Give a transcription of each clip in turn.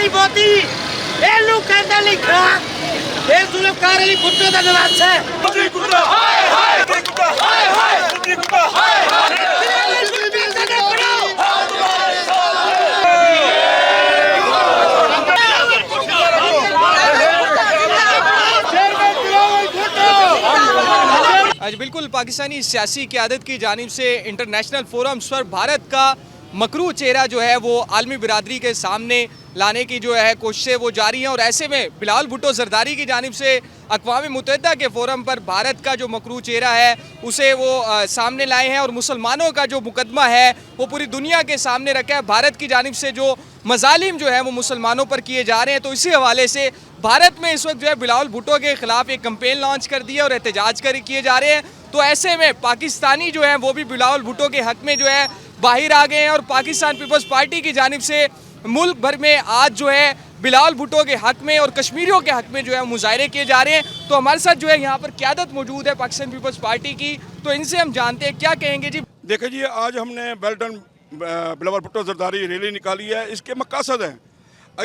नहीं बोती एलू कहता लिखा ये जुल्फकार अली भुट्टो का नवाज है कुत्ता कुत्ता हाय हाय कुत्ता हाय हाय कुत्ता हाय हाय आज बिल्कुल पाकिस्तानी सियासी क़यादत की जानिब से इंटरनेशनल फोरम्स पर भारत का मकरू चेहरा जो है वो आलमी बिरादरी के सामने लाने की जो है कोशिशें वो जारी हैं। और ऐसे में बिलावल भुट्टो ज़रदारी की जानिब से अक़वाम मुत्तहिदा के फोरम पर भारत का जो मकरू चेहरा है उसे वो सामने लाए हैं और मुसलमानों का जो मुकदमा है वो पूरी दुनिया के सामने रखा है। भारत की जानिब से जो मज़ालिम जो है वो मुसलमानों पर किए जा रहे हैं, तो इसी हवाले से भारत में इस वक्त जो है बिलावल भुट्टो के ख़िलाफ़ एक कैंपेन लॉन्च कर दिया और एहतजाज किए जा रहे हैं। तो ऐसे में पाकिस्तानी जो है वो भी बिलावल भुट्टो के हक़ में जो है बाहर आ गए हैं और पाकिस्तान पीपल्स पार्टी की जानिब से मुल्क भर में आज जो है बिलावल भुट्टो के हक़ में और कश्मीरियों के हक़ में जो है मुजाहरे किए जा रहे हैं। तो हमारे साथ जो है यहाँ पर क़यादत मौजूद है पाकिस्तान पीपल्स पार्टी की, तो इनसे हम जानते हैं क्या कहेंगे जी। देखिए जी, आज हमने वेल्डन बिलावल भुट्टो ज़रदारी रैली निकाली है। इसके मकासद हैं,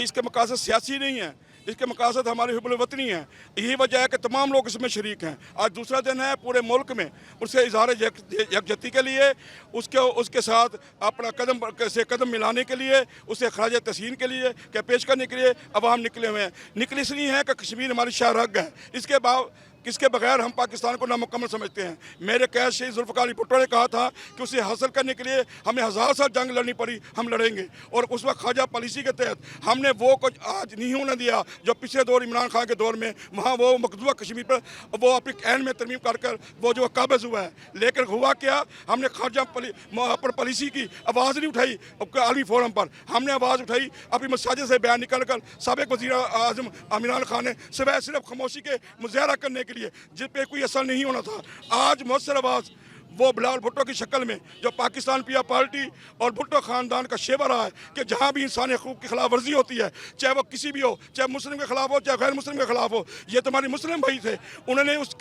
इसके मकासद सियासी नहीं है, इसके मकासद हमारे हिब्बुल वतनी हैं। यही वजह है कि तमाम लोग इसमें शरीक हैं। आज दूसरा दिन है पूरे मुल्क में उससे इजहार यकजहती के लिए, उसके साथ अपना कदम से कदम मिलाने के लिए, उसे खराज तहसीन के लिए क्या पेश करने के लिए अवाम निकले हुए हैं। निकली इसलिए है कि कश्मीर हमारी शाहरग है, इसके बगैर हम पाकिस्तान को नामुकम्मल समझते हैं। मेरे कैद शहीद जुल्फ़िकार अली भुट्टो ने कहा था कि उसे हासिल करने के लिए हमें 1000 साल जंग लड़नी पड़ी, हम लड़ेंगे। और उस वक्त ख्वाजा पॉलिसी के तहत हमने वो कुछ आज नहीं होने दिया जो पिछले दौर इमरान खान के दौर में वहाँ वो मकदूबा कश्मीर पर वो अपनी एंड में तरमीम कर वो जो काबिज हुआ है। लेकिन हुआ क्या, हमने ख्वाजा पर पॉलिसी की आवाज़ नहीं उठाई। आलमी फोरम पर हमने आवाज़ उठाई, अपनी मसाजिद से बयान निकल कर साबिक़ वज़ीर आज़म इमरान खान ने सिर्फ खामोशी के मुजाहरा करने के लिए जिस पे कोई असर नहीं होना था। आज मुअस्सर आवाज़ वो बिलावल भुट्टो की शक्ल में जो पाकिस्तान पीपल्स पार्टी और भुट्टो ख़ानदान का शेवा रहा है कि जहाँ भी इंसानी हकूक़ की खिलाफ वर्जी होती है, चाहे वो किसी भी हो, चाहे मुस्लिम के ख़िलाफ़ हो, चाहे गैर मुस्लिम के ख़िलाफ़ हो। ये तुम्हारे मुस्लिम भाई थे, उन्होंने उस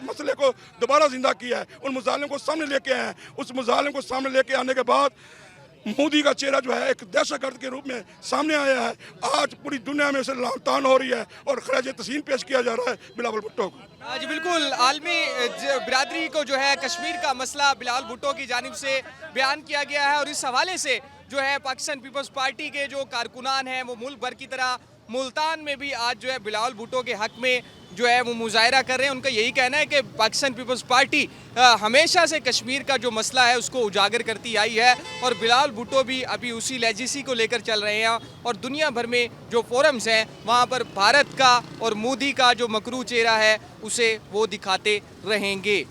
मसले को दोबारा ज़िंदा किया है, उन मुजालिम को सामने लेके आए हैं। उस मुजालिम को सामने लेके आने के बाद मोदी का चेहरा जो है एक दहशतगर्द के रूप में सामने आया है। आज पूरी दुनिया में उसे लानतान हो रही है और खराज तहसीन पेश किया जा रहा है बिलावल भुट्टो को। आज बिल्कुल आलमी बिरादरी को जो है कश्मीर का मसला बिलावल भुट्टो की जानिब से बयान किया गया है और इस हवाले से जो है पाकिस्तान पीपल्स पार्टी के जो कारकुनान हैं वो मुल्क भर की तरह मुल्तान में भी आज जो है बिलावल भुट्टो के हक़ में जो है वो मुजाहरा कर रहे हैं। उनका यही कहना है कि पाकिस्तान पीपल्स पार्टी हमेशा से कश्मीर का जो मसला है उसको उजागर करती आई है और बिलावल भुट्टो भी अभी उसी लेजेसी को लेकर चल रहे हैं और दुनिया भर में जो फोरम्स हैं वहाँ पर भारत का और मोदी का जो मकरू चेहरा है उसे वो दिखाते रहेंगे।